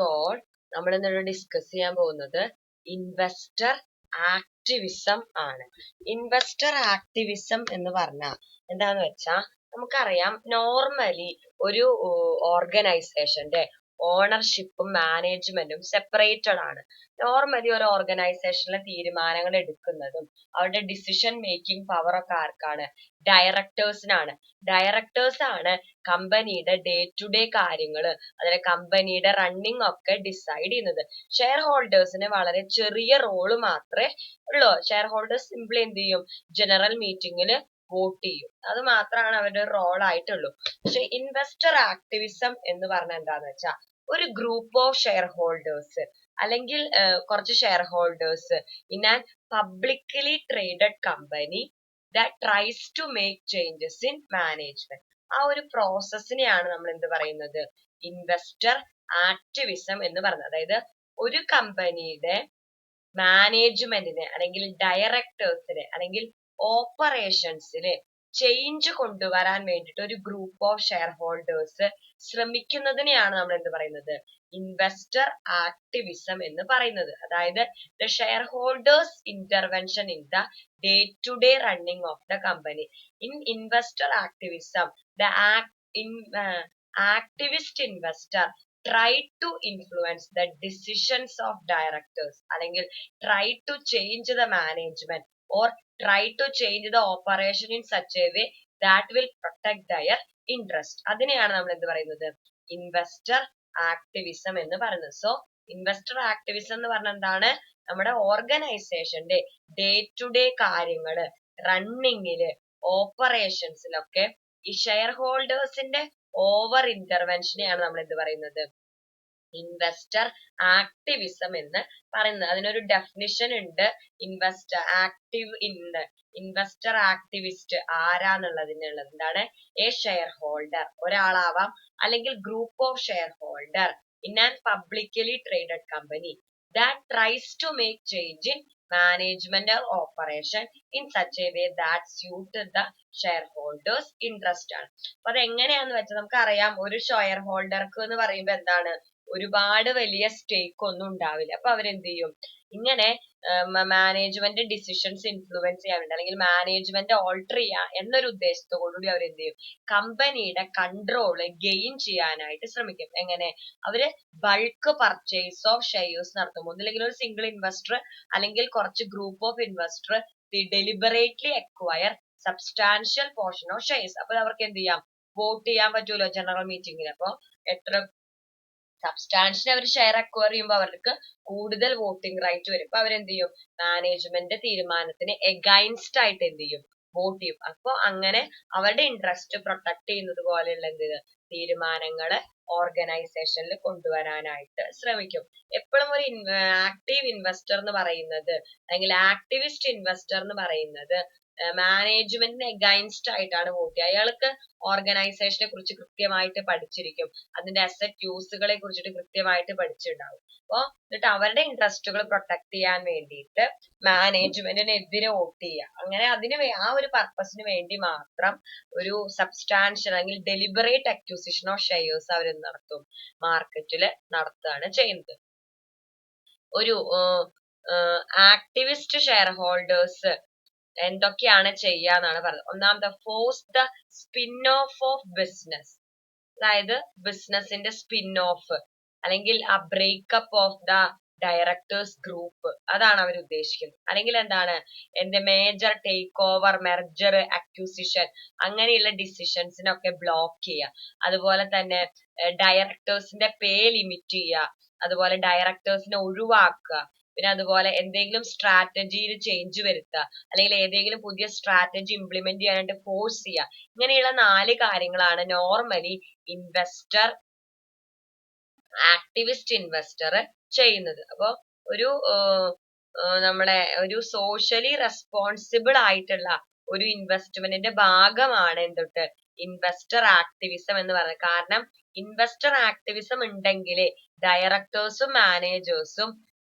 All നമ്മൾ ഇന്ന് discuss ചെയ്യാൻ പോകുന്നത് ഇൻവെസ്റ്റർ ആക്ടിവിസം ആണ്. ഇൻവെസ്റ്റർ ആക്ടിവിസം എന്ന് പറഞ്ഞാൽ എന്താന്ന് വെച്ചാൽ നമുക്കറിയാം, നോർമലി ഒരു ഓർഗനൈസേഷന്റെ ഓണർഷിപ്പും മാനേജ്മെന്റും സെപ്പറേറ്റഡ് ആണ്. നോർമലി ഒരു ഓർഗനൈസേഷനിലെ തീരുമാനങ്ങൾ എടുക്കുന്നതും അവരുടെ ഡിസിഷൻ മേക്കിംഗ് പവർ ഒക്കെ ആർക്കാണ്? ഡയറക്ടേഴ്സിനാണ്. ഡയറക്ടേഴ്സ് ആണ് കമ്പനിയുടെ ഡേ ടു ഡേ കാര്യങ്ങള്, അതിലെ കമ്പനിയുടെ റണ്ണിങ് ഒക്കെ ഡിസൈഡ് ചെയ്യുന്നത്. ഷെയർ ഹോൾഡേഴ്സിന് വളരെ ചെറിയ റോള് മാത്രമേ ഉള്ളൂ. ഷെയർ ഹോൾഡേഴ്സ് സിംപ്ലി എന്ത് ചെയ്യും? ജനറൽ മീറ്റിംഗില് വോട്ട് ചെയ്യും. അത് മാത്രമാണ് അവരുടെ റോൾ ആയിട്ടുള്ളൂ. പക്ഷെ ഇൻവെസ്റ്റർ ആക്ടിവിസം എന്ന് പറഞ്ഞാൽ എന്താന്ന് വെച്ചാൽ ഒരു ഗ്രൂപ്പ് ഓഫ് ഷെയർ ഹോൾഡേഴ്സ് അല്ലെങ്കിൽ കുറച്ച് share holders in an publicly traded company that tries to make changes in management. ആ ഒരു പ്രോസസ്സിനെയാണ് നമ്മൾ എന്ത് പറയുന്നത്? ഇൻവെസ്റ്റർ ആക്ടിവിസം എന്ന് പറയുന്നത്. അതായത് ഒരു കമ്പനിയുടെ മാനേജ്മെന്റിനെ അല്ലെങ്കിൽ ഡയറക്ടേഴ്സിനെ അല്ലെങ്കിൽ ഓപ്പറേഷൻസിന് ചേഞ്ച് കൊണ്ടുവരാൻ വേണ്ടിയിട്ട് ഒരു ഗ്രൂപ്പ് ഓഫ് ഷെയർ ഹോൾഡേഴ്സ് ശ്രമിക്കുന്നതിനെയാണ് നമ്മൾ എന്ത് പറയുന്നത്? ഇൻവെസ്റ്റർ ആക്ടിവിസം എന്ന് പറയുന്നത്. അതായത് the share holders intervention in the day to day running of the company. In investor activism the activist investor try to influence the decisions of directors അല്ലെങ്കിൽ try to change the management or try to change the operation in such a way that will protect their interest. അതിനെയാണ് നമ്മൾ എന്ത് പറയുന്നത്? Investor activism എന്ന് പറയുന്നത്. So investor activism എന്ന് പറഞ്ഞാൽ എന്താണ്? നമ്മുടെ ഓർഗനൈസേഷന്റെ ഡേ ടു ഡേ കാര്യങ്ങള്, റണ്ണിങ്ങില്, ഓപ്പറേഷൻസിലൊക്കെ ഈ ഷെയർ ഹോൾഡേഴ്സിന്റെ ഓവർ ഇന്റർവെൻഷനെയാണ് നമ്മൾ എന്ത് പറയുന്നത്? ഇൻവെസ്റ്റർ ആക്ടിവിസം എന്ന് പറയുന്നത്. അതിനൊരു ഡെഫിനിഷൻ ഉണ്ട്. ഇൻവെസ്റ്റർ ആക്ടിവിസ്റ്റ് ആരാന്നുള്ളതിനുള്ളത് എന്താണ്? എ ഷെയർ ഹോൾഡർ, ഒരാളാവാം, അല്ലെങ്കിൽ group of share holder in an publicly traded company that tries to make change in management or operation in such a way that suit the shareholders interest ആണ്. അപ്പൊ അത് എങ്ങനെയാന്ന് വെച്ചാൽ നമുക്കറിയാം, ഒരു share ഹോൾഡർക്ക് എന്ന് പറയുമ്പോൾ എന്താണ്? ഒരുപാട് വലിയ സ്റ്റേക്ക് ഒന്നും ഉണ്ടാവില്ല. അപ്പൊ അവരെന്ത് ചെയ്യും? ഇങ്ങനെ മാനേജ്മെന്റ് ഡിസിഷൻസ് ഇൻഫ്ലുവൻസ് ചെയ്യാൻ വേണ്ടി അല്ലെങ്കിൽ മാനേജ്മെന്റ് ഓൾട്ടർ ചെയ്യാൻ എന്നൊരു ഉദ്ദേശത്തോടുകൂടി അവരെന്ത് ചെയ്യും? കമ്പനിയുടെ കൺട്രോള് ഗെയിൻ ചെയ്യാനായിട്ട് ശ്രമിക്കും. എങ്ങനെ? അവര് ബൾക്ക് പർച്ചേസ് ഓഫ് ഷെയർസ് നടത്തും. ഒന്നില്ലെങ്കിൽ ഒരു സിംഗിൾ ഇൻവെസ്റ്റർ അല്ലെങ്കിൽ കുറച്ച് group of investor deliberately acquire substantial portion of shares. അപ്പൊ അവർക്ക് എന്ത് ചെയ്യാം? വോട്ട് ചെയ്യാൻ പറ്റുമല്ലോ ജനറൽ മീറ്റിംഗിൽ. അപ്പൊ എത്ര സബ്സ്റ്റാൻഷ്യൽ അവർ ഷെയർ അക്വയർ ചെയ്യുമ്പോൾ അവർക്ക് കൂടുതൽ വോട്ടിംഗ് റൈറ്റ് വരും. അപ്പൊ അവരെന്ത് ചെയ്യും? മാനേജ്മെന്റ് തീരുമാനത്തിന് എഗൈൻസ്റ്റ് ആയിട്ട് എന്ത് ചെയ്യും? വോട്ട് ചെയ്യും. അപ്പൊ അങ്ങനെ അവരുടെ ഇൻട്രസ്റ്റ് പ്രൊട്ടക്ട് ചെയ്യുന്നത് പോലെയുള്ള തീരുമാനങ്ങള് ഓർഗനൈസേഷനിൽ കൊണ്ടുവരാനായിട്ട് ശ്രമിക്കും. എപ്പോഴും ഒരു ആക്റ്റീവ് ഇൻവെസ്റ്റർ എന്ന് പറയുന്നത് അല്ലെങ്കിൽ ആക്ടിവിസ്റ്റ് ഇൻവെസ്റ്റർ എന്ന് പറയുന്നത് മാനേജ്മെന്റിന് എഗൈൻസ്റ്റ് ആയിട്ടാണ് വോട്ട് ചെയ്യുക. അയാൾക്ക് ഓർഗനൈസേഷനെ കുറിച്ച് കൃത്യമായിട്ട് പഠിച്ചിരിക്കും. അതിന്റെ അസറ്റ് യൂസുകളെ കുറിച്ചിട്ട് കൃത്യമായിട്ട് പഠിച്ചിട്ടുണ്ടാവും. അപ്പൊ എന്നിട്ട് അവരുടെ ഇൻട്രസ്റ്റുകൾ പ്രൊട്ടക്ട് ചെയ്യാൻ വേണ്ടിയിട്ട് മാനേജ്മെന്റിനെതിരെ വോട്ട് ചെയ്യുക. അങ്ങനെ ആ ഒരു പർപ്പസിന് വേണ്ടി മാത്രം ഒരു സബ്സ്റ്റാൻഷ്യൽ അല്ലെങ്കിൽ ഡെലിബറേറ്റ് അക്യൂസിഷൻ ഓഫ് ഷെയർസ് അവർ നടത്തും, മാർക്കറ്റിൽ നടത്തുകയാണ് ചെയ്യുന്നത്. ഒരു ആക്ടിവിസ്റ്റ് ഷെയർ ഹോൾഡേഴ്സ് എന്തൊക്കെയാണ് ചെയ്യാന്നാണ് പറയുന്നത്. ഒന്നാമത്തെ, force the spin of of business. അതായത് ബിസിനസിന്റെ സ്പിൻ ഓഫ് അല്ലെങ്കിൽ ആ breakup of the directors group, അതാണ് അവർ ഉദ്ദേശിക്കുന്നത്. അല്ലെങ്കിൽ എന്താണ്? എന്റെ major take over, merger, acquisition അങ്ങനെയുള്ള ഡിസിഷൻസിനൊക്കെ ബ്ലോക്ക് ചെയ്യുക. അതുപോലെ തന്നെ ഡയറക്ടേഴ്സിന്റെ പേ ലിമിറ്റ് ചെയ്യുക. അതുപോലെ ഡയറക്ടേഴ്സിനെ ഒഴിവാക്കുക. പിന്നെ അതുപോലെ എന്തെങ്കിലും സ്ട്രാറ്റജിയിൽ ചേഞ്ച് വരുത്തുക, അല്ലെങ്കിൽ ഏതെങ്കിലും പുതിയ സ്ട്രാറ്റജി ഇംപ്ലിമെന്റ് ചെയ്യാനായിട്ട് ഫോഴ്സ് ചെയ്യുക. ഇങ്ങനെയുള്ള 4 കാര്യങ്ങളാണ് നോർമലി ഇൻവെസ്റ്റർ ആക്ടിവിസ്റ്റ് ഇൻവെസ്റ്റർ ചെയ്യുന്നത്. അപ്പൊ ഒരു നമ്മുടെ ഒരു സോഷ്യലി റെസ്പോൺസിബിൾ ആയിട്ടുള്ള ഒരു ഇൻവെസ്റ്റ്മെന്റിന്റെ ഭാഗമാണ് എന്തൊട്ട് ഇൻവെസ്റ്റർ ആക്ടിവിസം എന്ന് പറയുന്നത്. കാരണം ഇൻവെസ്റ്റർ ആക്ടിവിസം ഉണ്ടെങ്കിലേ ഡയറക്ടേഴ്സും മാനേജേഴ്സും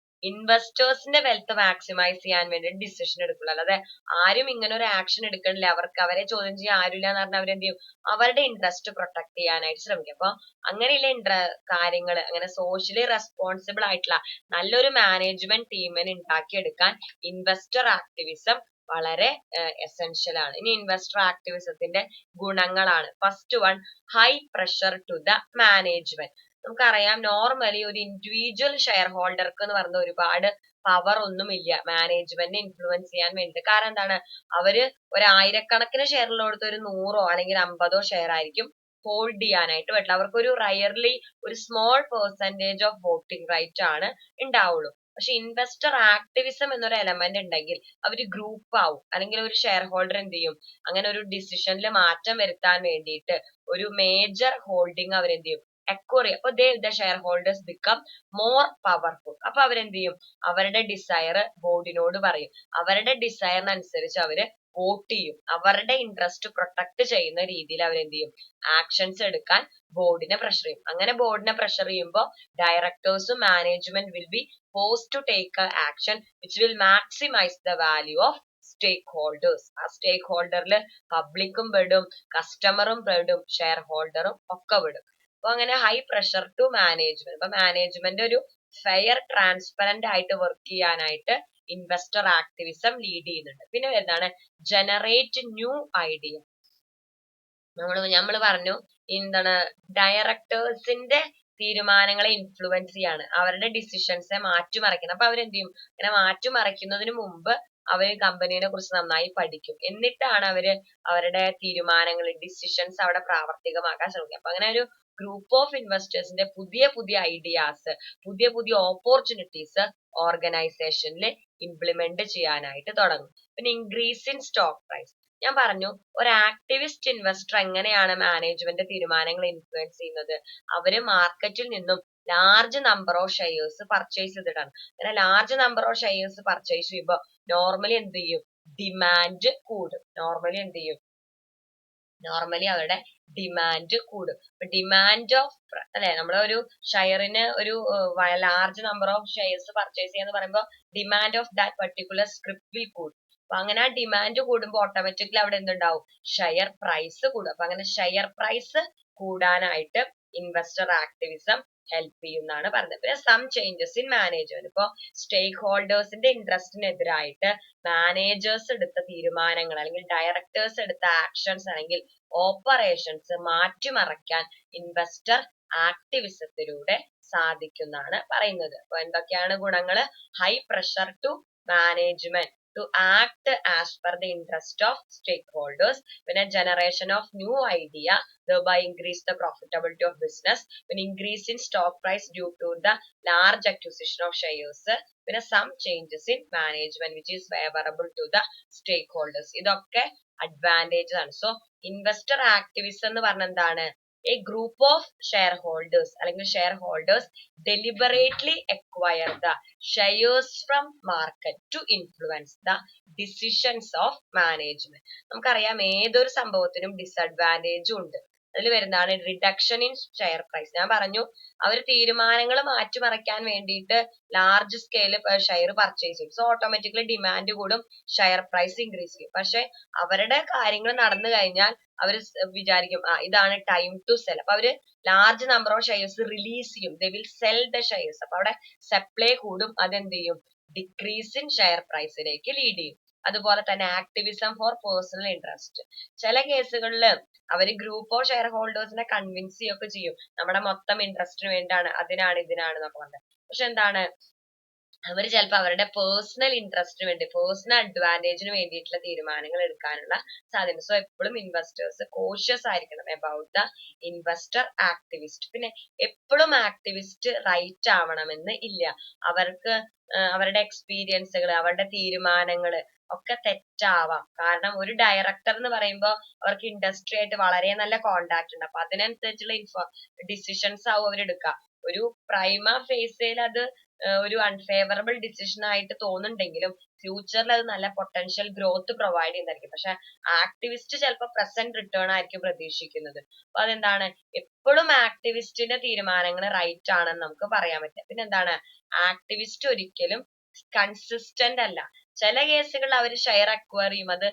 ഇൻവെസ്റ്റേഴ്സിന്റെ വെൽത്ത് മാക്സിമൈസ് ചെയ്യാൻ വേണ്ടി ഡിസിഷൻ എടുക്കുള്ളൂ. അല്ലാതെ ആരും ഇങ്ങനെ ഒരു ആക്ഷൻ എടുക്കണില്ല. അവരെ ചോദ്യം ചെയ്യാൻ ആരുമില്ല എന്ന് പറഞ്ഞാൽ അവരെന്ത് ചെയ്യും, അവരുടെ ഇൻട്രസ്റ്റ് പ്രൊട്ടക്ട് ചെയ്യാനായിട്ട് ശ്രമിക്കും. അപ്പൊ അങ്ങനെയുള്ള കാര്യങ്ങൾ, അങ്ങനെ സോഷ്യലി റെസ്പോൺസിബിൾ ആയിട്ടുള്ള നല്ലൊരു മാനേജ്മെന്റ് ടീമിനെ ഉണ്ടാക്കിയെടുക്കാൻ ഇൻവെസ്റ്റർ ആക്ടിവിസം വളരെ എസെൻഷ്യൽ ആണ്. ഇനി ഇൻവെസ്റ്റർ ആക്ടിവിസത്തിന്റെ ഗുണങ്ങളാണ്. First one, high pressure to the management. നമുക്കറിയാം നോർമലി ഒരു ഇൻഡിവിജ്വൽ ഷെയർ ഹോൾഡർക്ക് എന്ന് പറഞ്ഞ ഒരുപാട് പവർ ഒന്നുമില്ല മാനേജ്മെന്റിനെ ഇൻഫ്ലുവൻസ് ചെയ്യാൻ വേണ്ടി. കാരണം എന്താണ്, അവര് ഒരു ആയിരക്കണക്കിന് ഷെയറിലോടുത്ത് ഒരു 100 അല്ലെങ്കിൽ 50 ഷെയർ ആയിരിക്കും ഹോൾഡ് ചെയ്യാനായിട്ട് പറ്റില്ല. അവർക്ക് ഒരു റയർലി ഒരു small percentage of voting right ആണ് ഉണ്ടാവുള്ളൂ. പക്ഷെ ഇൻവെസ്റ്റർ ആക്ടിവിസം എന്നൊരു എലമെന്റ് ഉണ്ടെങ്കിൽ അവര് ഗ്രൂപ്പ് ആവും, അല്ലെങ്കിൽ ഒരു ഷെയർ ഹോൾഡർ എന്ത് ചെയ്യും, അങ്ങനെ ഒരു ഡിസിഷനിൽ മാറ്റം വരുത്താൻ വേണ്ടിയിട്ട് ഒരു മേജർ ഹോൾഡിംഗ് അവരെന്ത് ചെയ്യും, എക്വയർ ചെയ്യും. അപ്പൊ the share holders become more powerful. അപ്പൊ അവരെന്ത് ചെയ്യും, അവരുടെ ഡിസയർ ബോർഡിനോട് പറയും. അവരുടെ ഡിസയറിനനുസരിച്ച് അവര് വോട്ട് ചെയ്യും. അവരുടെ ഇൻട്രസ്റ്റ് പ്രൊട്ടക്ട് ചെയ്യുന്ന രീതിയിൽ അവരെന്ത് ചെയ്യും, ആക്ഷൻസ് എടുക്കാൻ ബോർഡിനെ പ്രഷർ ചെയ്യും. അങ്ങനെ ബോർഡിനെ പ്രഷർ ചെയ്യുമ്പോൾ ഡയറക്ടേഴ്സും management will be forced to take action which will maximise the value of stakeholders. ആ സ്റ്റേക്ക് ഹോൾഡറിൽ പബ്ലിക്കും പെടും, കസ്റ്റമറും പെടും, ഷെയർ ഹോൾഡറും ഒക്കെ പെടും. അപ്പൊ അങ്ങനെ ഹൈ പ്രഷർ ടു മാനേജ്മെന്റ്. അപ്പൊ മാനേജ്മെന്റ് ഒരു ഫെയർ ട്രാൻസ്പെറന്റ് ആയിട്ട് വർക്ക് ചെയ്യാനായിട്ട് ഇൻവെസ്റ്റർ ആക്ടിവിസം ലീഡ് ചെയ്യുന്നുണ്ട്. പിന്നെ എന്താണ്, ജനറേറ്റ് ന്യൂ ഐഡിയ. നമ്മൾ പറഞ്ഞു എന്താണ്, ഡയറക്ടേഴ്സിന്റെ തീരുമാനങ്ങളെ ഇൻഫ്ലുവൻസ് ചെയ്യാണ്, അവരുടെ ഡിസിഷൻസെ മാറ്റിമറിക്കണം. അപ്പൊ അവരെന്ത് ചെയ്യും, ഇങ്ങനെ മാറ്റിമറിക്കുന്നതിന് മുമ്പ് അവര് കമ്പനീനെ കുറിച്ച് നന്നായി പഠിക്കും. എന്നിട്ടാണ് അവരുടെ തീരുമാനങ്ങൾ, ഡിസിഷൻസ് അവിടെ പ്രാവർത്തികമാക്കാൻ ശ്രമിക്കുക. അപ്പൊ അങ്ങനെ ഒരു ഗ്രൂപ്പ് ഓഫ് ഇൻവെസ്റ്റേഴ്സിന്റെ പുതിയ പുതിയ ഐഡിയാസ്, പുതിയ പുതിയ ഓപ്പർച്യൂണിറ്റീസ് ഓർഗനൈസേഷനിൽ ഇംപ്ലിമെന്റ് ചെയ്യാനായിട്ട് തുടങ്ങും. പിന്നെ ഇൻക്രീസ് ഇൻ സ്റ്റോക്ക് പ്രൈസ്. ഞാൻ പറഞ്ഞു ഒരു ആക്ടിവിസ്റ്റ് ഇൻവെസ്റ്റർ എങ്ങനെയാണ് മാനേജ്മെന്റ് തീരുമാനങ്ങൾ ഇൻഫ്ലുവൻസ് ചെയ്യുന്നത്, അവര് മാർക്കറ്റിൽ നിന്നും large number of shares purchase ചെയ്തിട്ടാണ്. അങ്ങനെ large number of shares purchase ചെയ്യുമ്പോൾ നോർമലി എന്ത് ചെയ്യും, ഡിമാൻഡ് കൂടും. നോർമലി അവരുടെ ഡിമാൻഡ് കൂടും. ഡിമാൻഡ് ഓഫ് അല്ലെ, നമ്മളൊരു ഷെയറിന് ഒരു large number of shares purchase ചെയ്യാന്ന് പറയുമ്പോൾ demand of that particular script will കൂടും. അപ്പൊ അങ്ങനെ ആ ഡിമാൻഡ് കൂടുമ്പോൾ ഓട്ടോമാറ്റിക്കലി അവിടെ എന്തുണ്ടാവും, ഷെയർ പ്രൈസ് കൂടും. അപ്പൊ അങ്ങനെ ഷെയർ പ്രൈസ് കൂടാനായിട്ട് ഇൻവെസ്റ്റർ ആക്ടിവിസം ഹെൽപ്പ് ചെയ്യുന്നതാണ് പറഞ്ഞത്. പിന്നെ സം ചേഞ്ചസ് ഇൻ മാനേജ്മെന്റ്. ഇപ്പൊ സ്റ്റേക്ക് ഹോൾഡേഴ്സിന്റെ ഇൻട്രസ്റ്റിനെതിരായിട്ട് മാനേജേഴ്സ് എടുത്ത തീരുമാനങ്ങൾ അല്ലെങ്കിൽ ഡയറക്ടേഴ്സ് എടുത്ത ആക്ഷൻസ് അല്ലെങ്കിൽ ഓപ്പറേഷൻസ് മാറ്റിമറിക്കാൻ ഇൻവെസ്റ്റർ ആക്ടിവിസത്തിലൂടെ സാധിക്കുന്നതാണ് പറയുന്നത്. അപ്പൊ എന്തൊക്കെയാണ് ഗുണങ്ങള്, high pressure to management to act as per the interest of stakeholders, പിന്നെ generation of new idea, thereby increase the profitability of business, പിന്നെ increase in stock price due to the large acquisition of shares, പിന്നെ some changes in management which is favorable to the stakeholders. ഇതൊക്കെ advantage ആണ്. So investor activism എന്ന് പറഞ്ഞ എന്താണ്, a group of shareholders അല്ലെങ്കിൽ shareholders deliberately acquire the shares from market to influence the decisions of management. നമുക്കറിയാം ഏതൊരു സംഭവത്തിനും ഡിസഡ്വാൻറ്റേജും ഉണ്ട്. അതിൽ വരുന്നതാണ് റിഡക്ഷൻ ഇൻ ഷെയർ പ്രൈസ്. ഞാൻ പറഞ്ഞു അവർ തീരുമാനങ്ങൾ മാറ്റിമറിക്കാൻ വേണ്ടിയിട്ട് ലാർജ് സ്കെയിൽ ഷെയർ പർച്ചേസ് ചെയ്യും. സോ ഓട്ടോമാറ്റിക്കലി ഡിമാൻഡ് കൂടും, ഷെയർ പ്രൈസ് ഇൻക്രീസ് ചെയ്യും. പക്ഷെ അവരുടെ കാര്യങ്ങൾ നടന്നു കഴിഞ്ഞാൽ അവർ വിചാരിക്കും ഇതാണ് ടൈം ടു സെൽ. അപ്പൊ അവര് large number of shares release ചെയ്യും. They will sell the shares. അപ്പൊ അവിടെ സപ്ലൈ കൂടും, അതെന്ത് ചെയ്യും, ഡിക്രീസ് ഇൻ ഷെയർ പ്രൈസിലേക്ക് ലീഡ് ചെയ്യും. അതുപോലെ തന്നെ ആക്ടിവിസം ഫോർ പേഴ്സണൽ ഇൻട്രസ്റ്റ്. ചില കേസുകളിൽ അവര് ഗ്രൂപ്പ് ഓഫ് ഷെയർ ഹോൾഡേഴ്സിനെ കൺവിൻസ് ചെയ്യൊക്കെ ചെയ്യും, നമ്മുടെ മൊത്തം ഇൻട്രസ്റ്റിന് വേണ്ടിയാണ്, അതിനാണ് ഇതിനാണ് എന്നൊക്കെ പറഞ്ഞത്. പക്ഷെ എന്താണ്, അവർ ചിലപ്പോൾ അവരുടെ പേഴ്സണൽ ഇൻട്രസ്റ്റിന് വേണ്ടി, പേഴ്സണൽ അഡ്വാൻറ്റേജിന് വേണ്ടിയിട്ടുള്ള തീരുമാനങ്ങൾ എടുക്കാനുള്ള സാധ്യത. സോ എപ്പോഴും ഇൻവെസ്റ്റേഴ്സ് കോഷ്യസ് ആയിരിക്കണം അബൌട്ട് ദ ഇൻവെസ്റ്റർ ആക്ടിവിസ്റ്റ്. പിന്നെ എപ്പോഴും ആക്ടിവിസ്റ്റ് റൈറ്റ് ആവണമെന്ന് ഇല്ല. അവർക്ക് അവരുടെ എക്സ്പീരിയൻസുകൾ, അവരുടെ തീരുമാനങ്ങൾ ഒക്കെ തെറ്റാവാം. കാരണം ഒരു ഡയറക്ടർ എന്ന് പറയുമ്പോൾ അവർക്ക് ഇൻഡസ്ട്രി ആയിട്ട് വളരെ നല്ല കോണ്ടാക്ട് ഉണ്ട്. അപ്പൊ അതിനനുസരിച്ചുള്ള ഡിസിഷൻസ് ആവും അവരെടുക്കുക. ഒരു പ്രൈമ ഫേസിൽ അത് ഒരു അൺഫേവറബിൾ ഡിസിഷൻ ആയിട്ട് തോന്നുന്നുണ്ടെങ്കിലും ഫ്യൂച്ചറിൽ അത് നല്ല പൊട്ടൻഷ്യൽ ഗ്രോത്ത് പ്രൊവൈഡ് ചെയ്യുന്നതായിരിക്കും. പക്ഷെ ആക്ടിവിസ്റ്റ് ചിലപ്പോൾ പ്രസന്റ് റിട്ടേൺ ആയിരിക്കും പ്രതീക്ഷിക്കുന്നത്. അപ്പൊ അതെന്താണ്, എപ്പോഴും ആക്ടിവിസ്റ്റിന്റെ തീരുമാനങ്ങൾ റൈറ്റ് ആണെന്ന് നമുക്ക് പറയാൻ പറ്റില്ല. പിന്നെ എന്താണ്, ആക്ടിവിസ്റ്റ് ഒരിക്കലും കൺസിസ്റ്റന്റ് അല്ല. ചില കേസുകളിൽ അവർ ഷെയർ അക്വയർ ചെയ്യും, അത്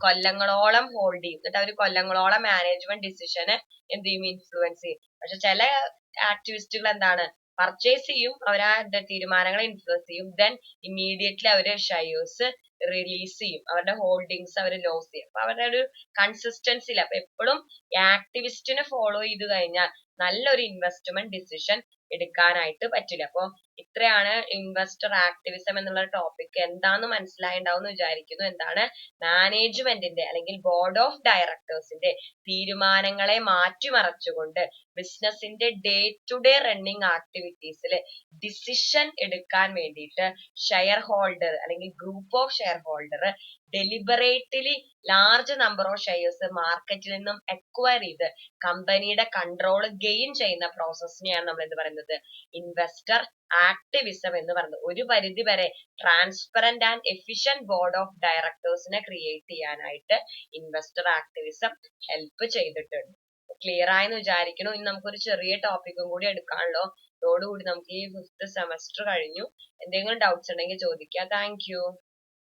കൊല്ലങ്ങളോളം ഹോൾഡ് ചെയ്യും, എന്നിട്ട് അവർ കൊല്ലങ്ങളോളം മാനേജ്മെന്റ് ഡിസിഷനെ എന്ത് ചെയ്യും, ഇൻഫ്ലുവൻസ് ചെയ്യും. പക്ഷെ ചില ആക്ടിവിസ്റ്റുകൾ എന്താണ്, പർച്ചേസ് ചെയ്യും, അവരാ തീരുമാനങ്ങളെ ഇൻഫ്ലുവൻസ് ചെയ്യും, ദെൻ ഇമ്മീഡിയറ്റ്ലി അവര് ഷെയർസ് റിലീസ് ചെയ്യും, അവരുടെ ഹോൾഡിങ്സ് അവർ ലോസ് ചെയ്യും. അപ്പൊ അവരുടെ ഒരു കൺസിസ്റ്റൻസി ഇല്ല. അപ്പൊ എപ്പോഴും ആക്ടിവിസ്റ്റിനെ ഫോളോ ചെയ്ത് കഴിഞ്ഞാൽ നല്ലൊരു ഇൻവെസ്റ്റ്മെന്റ് ഡിസിഷൻ എടുക്കാനായിട്ട് പറ്റില്ല. അപ്പൊ ഇത്രയാണ് ഇൻവെസ്റ്റർ ആക്ടിവിസം എന്നുള്ള ടോപ്പിക്. എന്താന്ന് മനസ്സിലായിണ്ടാവും എന്ന് വിചാരിക്കുന്നു. എന്താണ്, മാനേജ്മെന്റിന്റെ അല്ലെങ്കിൽ ബോർഡ് ഓഫ് ഡയറക്ടേഴ്സിന്റെ തീരുമാനങ്ങളെ മാറ്റിമറിച്ചുകൊണ്ട് ബിസിനസിന്റെ ഡേ ടു ഡേ റണ്ണിങ് ആക്ടിവിറ്റീസിൽ ഡിസിഷൻ എടുക്കാൻ വേണ്ടിയിട്ട് ഷെയർ ഹോൾഡർ അല്ലെങ്കിൽ group of shareholder deliberately large number of shares മാർക്കറ്റിൽ നിന്നും അക്വയർ ചെയ്ത് കമ്പനിയുടെ കൺട്രോൾ ഗെയിൻ ചെയ്യുന്ന പ്രോസസ്സിനെയാണ് നമ്മൾ എന്ത് പറയുന്നത്, ഇൻവെസ്റ്റർ ആക്ടിവിസം എന്ന് പറയുന്നത്. ഒരു പരിധി വരെ transparent and efficient board of ഡയറക്ടേഴ്സിനെ ക്രിയേറ്റ് ചെയ്യാനായിട്ട് ഇൻവെസ്റ്റർ ആക്ടിവിസം ഹെൽപ്പ് ചെയ്തിട്ടുണ്ട്. ക്ലിയർ ആയെന്ന് വിചാരിക്കുന്നു. ഇനി നമുക്കൊരു ചെറിയ ടോപ്പിക്കും കൂടി എടുക്കാനുള്ളൂ. അതോടുകൂടി നമുക്ക് ഈ 5th സെമസ്റ്റർ കഴിഞ്ഞു. എന്തെങ്കിലും ഡൗട്ട്സ് ഉണ്ടെങ്കിൽ ചോദിക്കാം. Thank you.